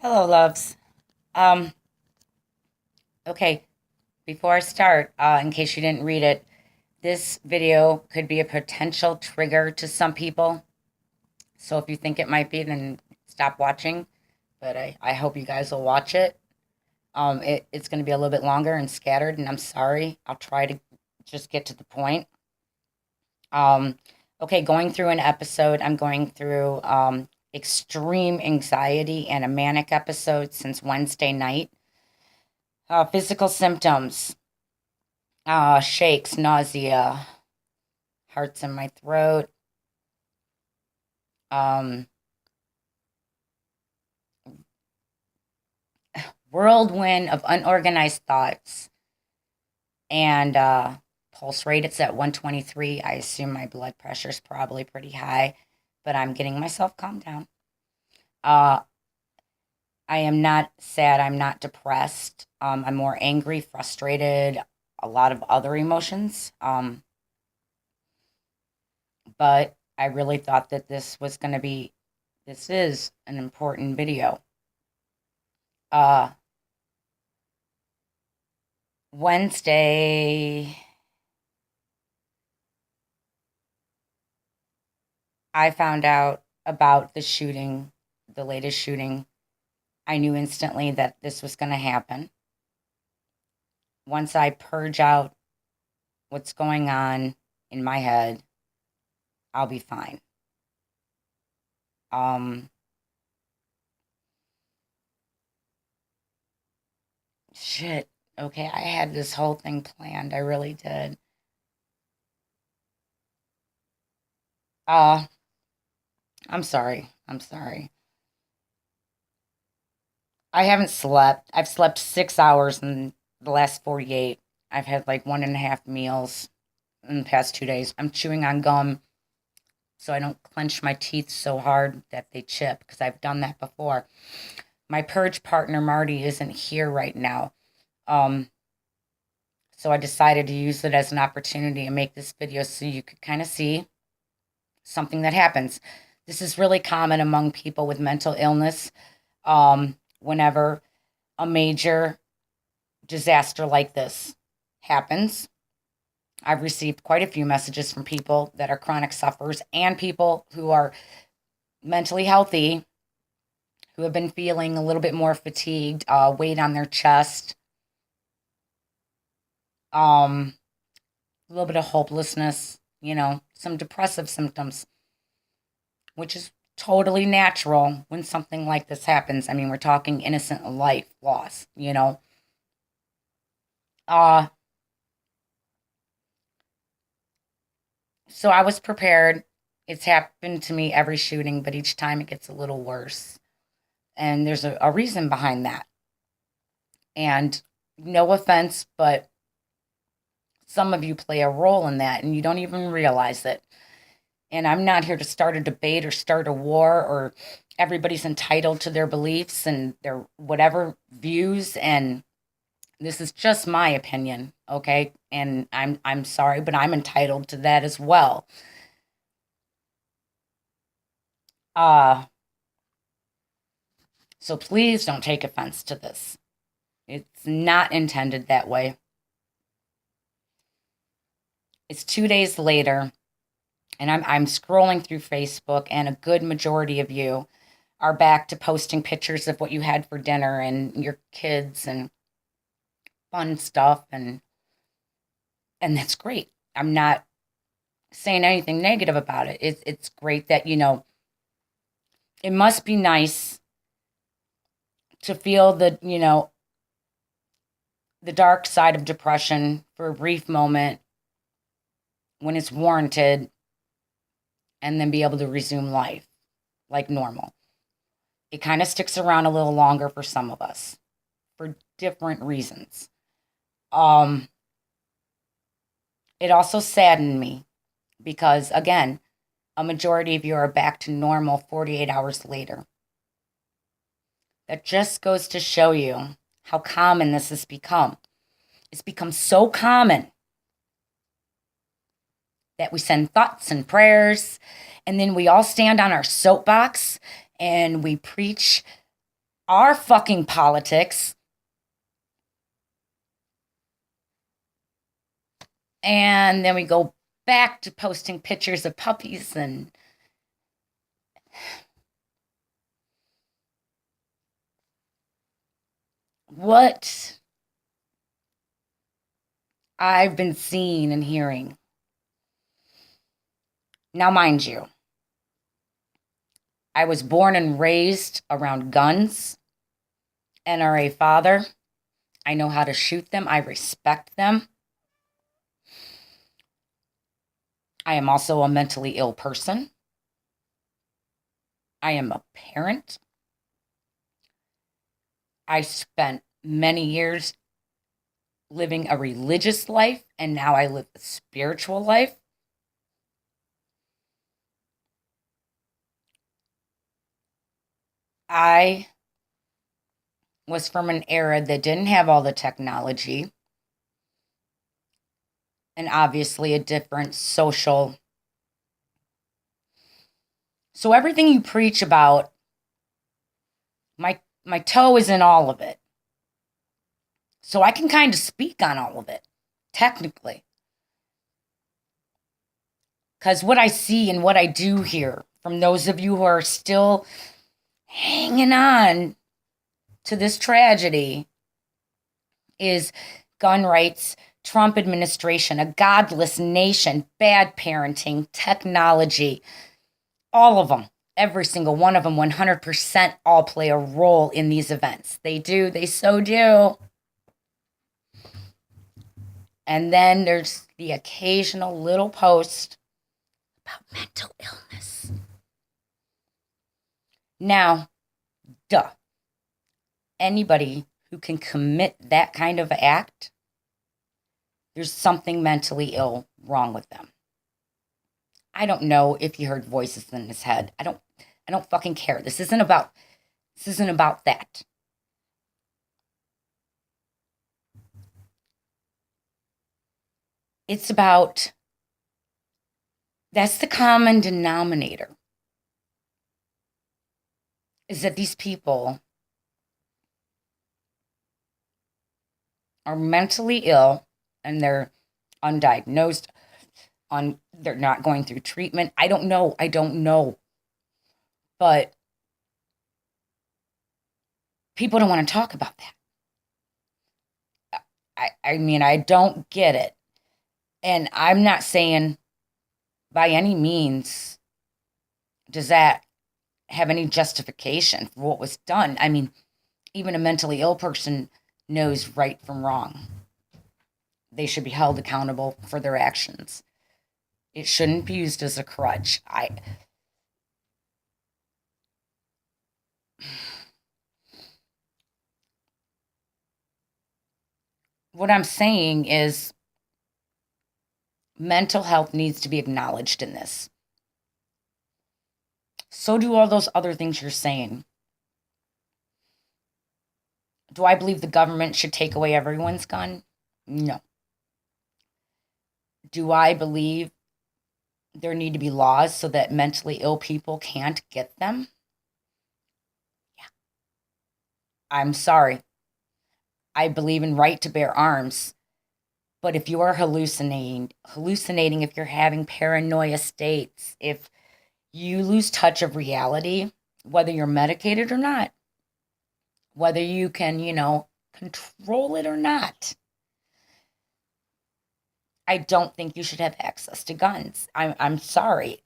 Hello, loves. Um, okay, before I start, in case you didn't read it, this video could be a potential trigger to some people. So if you think it might be, then stop watching. But I hope you guys will watch it. It's going to be a little bit longer and scattered, and I'm sorry. I'll try to just get to the point. Um, okay, going through an episode, I'm going through extreme anxiety and a manic episode since Wednesday night. Physical symptoms. Shakes, nausea, hurts in my throat, um, whirlwind of unorganized thoughts, and pulse rate. It's at 123. I assume my blood pressure is probably pretty high, but I'm getting myself calmed down. Uh, I am not sad. I'm not depressed. I'm more angry, frustrated, a lot of other emotions. But I really thought that this is an important video. Uh, Wednesday, I found out about the shooting, the latest shooting. I knew instantly that this was going to happen. Once I purge out what's going on in my head, I'll be fine. Um, shit. Okay, I had this whole thing planned. I really did. Uh, I'm sorry. I'm sorry. I haven't slept. I've slept 6 hours in the last 48. I've had like one and a half meals in the past 2 days. I'm chewing on gum so I don't clench my teeth so hard that they chip because I've done that before. My purge partner, Marty, isn't here right now. Um, so I decided to use it as an opportunity and make this video so you could kind of see something that happens. This is really common among people with mental illness. Whenever a major disaster like this happens, I've received quite a few messages from people that are chronic sufferers and people who are mentally healthy who have been feeling a little bit more fatigued, weight on their chest, um, a little bit of hopelessness, some depressive symptoms, which is totally natural when something like this happens. I mean, we're talking innocent life loss. Uh, so I was prepared. It's happened to me every shooting, but each time it gets a little worse. And there's a reason behind that. And no offense, but some of you play a role in that and you don't even realize it. And I'm not here to start a debate or start a war or everybody's entitled to their beliefs and their whatever views, and this is just my opinion, okay? And I'm sorry, but I'm entitled to that as well. Uh so please don't take offense to this. It's not intended that way. It's 2 days later and I'm scrolling through Facebook, and a good majority of you are back to posting pictures of what you had for dinner and your kids and fun stuff, and that's great. I'm not saying anything negative about it. It's great that it must be nice to feel the dark side of depression for a brief moment when it's warranted, and then be able to resume life like normal. It kind of sticks around a little longer for some of us for different reasons. Um, it also saddened me because, again, a majority of you are back to normal 48 hours later. That just goes to show you how common this has become. It's become so common that we send thoughts and prayers, and then we all stand on our soapbox and we preach our fucking politics. And then we go back to posting pictures of puppies and what I've been seeing and hearing. Now, mind you, I was born and raised around guns, NRA father. I know how to shoot them. I respect them. I am also a mentally ill person. I am a parent. I spent many years living a religious life, and now I live a spiritual life. I was from an era that didn't have all the technology and obviously a different social. So everything you preach about, my toe is in all of it. So I can kind of speak on all of it, technically. Because what I see and what I do hear from those of you who are still hanging on to this tragedy is gun rights, Trump administration, a godless nation, bad parenting, technology, all of them, every single one of them, 100% all play a role in these events. They do, they so do. And then there's the occasional little post about mental illness. Now, duh. Anybody who can commit that kind of act, there's something mentally ill wrong with them. I don't know if he heard voices in his head. I don't fucking care. This isn't about that. It's about, that's the common denominator, is that these people are mentally ill and they're undiagnosed, they're not going through treatment. I don't know. But people don't want to talk about that. I mean, I don't get it. And I'm not saying by any means does that have any justification for what was done. I mean, even a mentally ill person knows right from wrong. They should be held accountable for their actions. It shouldn't be used as a crutch. What I'm saying is mental health needs to be acknowledged in this. So do all those other things you're saying. Do I believe the government should take away everyone's gun? No. Do I believe there need to be laws so that mentally ill people can't get them? Yeah. I'm sorry. I believe in right to bear arms. But if you are hallucinating, if you're having paranoia states, if you lose touch of reality, whether you're medicated or not, whether you can, control it or not, I don't think you should have access to guns. I'm sorry.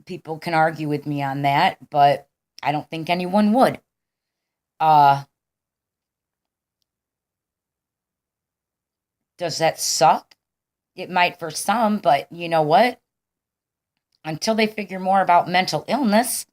People can argue with me on that, but I don't think anyone would. Does that suck? It might for some, but you know what? Until they figure more about mental illness,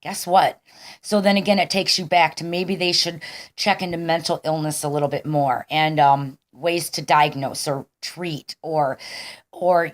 guess what? So then again, it takes you back to maybe they should check into mental illness a little bit more and ways to diagnose or treat or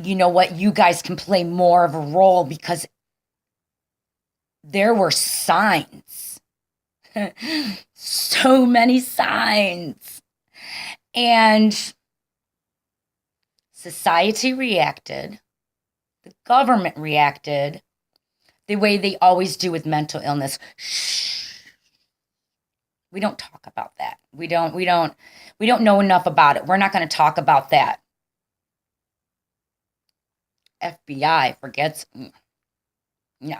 you know what? You guys can play more of a role because there were signs. So many signs. And society reacted. The government reacted the way they always do with mental illness. Shh. We don't talk about that. We don't know enough about it. We're not going to talk about that. FBI forgets. No,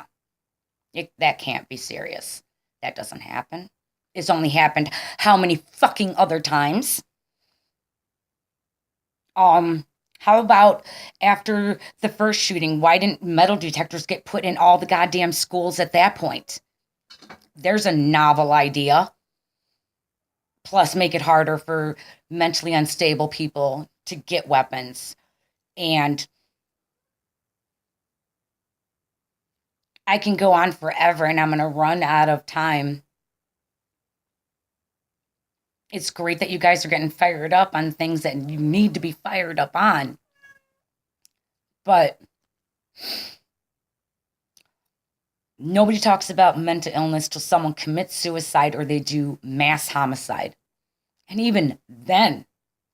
that can't be serious. That doesn't happen. It's only happened how many fucking other times? How about after the first shooting, why didn't metal detectors get put in all the goddamn schools at that point? There's a novel idea. Plus, make it harder for mentally unstable people to get weapons. And I can go on forever and I'm going to run out of time. It's great that you guys are getting fired up on things that you need to be fired up on. But nobody talks about mental illness till someone commits suicide or they do mass homicide. And even then,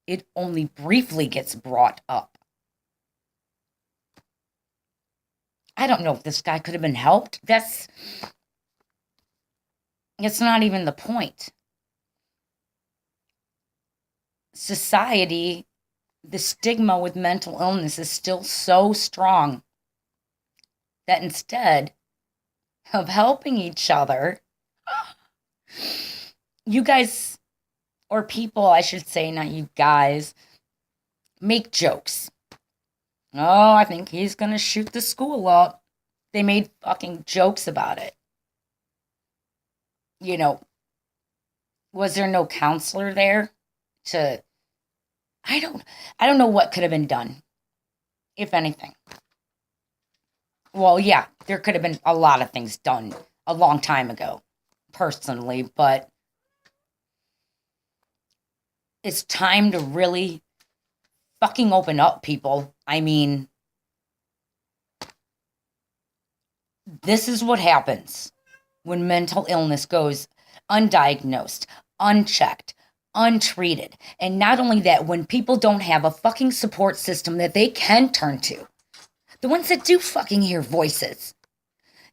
it only briefly gets brought up. I don't know if this guy could have been helped. It's not even the point. Society, the stigma with mental illness is still so strong that instead of helping each other, you guys, or people, I should say, not you guys, make jokes. Oh, I think he's going to shoot the school up. They made fucking jokes about it. You know, was there no counselor there to I don't know what could have been done, if anything. Well, yeah, there could have been a lot of things done a long time ago, personally, but it's time to really fucking open up, people. I mean, this is what happens when mental illness goes undiagnosed, unchecked, untreated. And not only that, when people don't have a fucking support system that they can turn to, the ones that do fucking hear voices,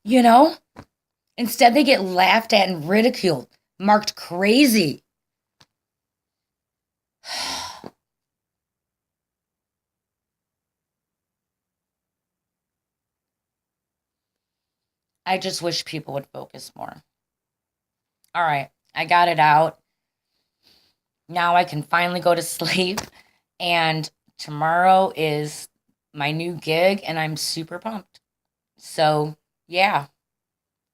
you know? Instead, they get laughed at and ridiculed, marked crazy. I just wish people would focus more. All right, I got it out. Now I can finally go to sleep. And tomorrow is my new gig, and I'm super pumped. So, yeah,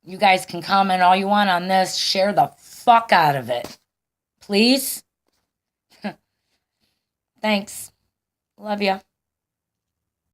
you guys can comment all you want on this. Share the fuck out of it. Please? Thanks. Love ya.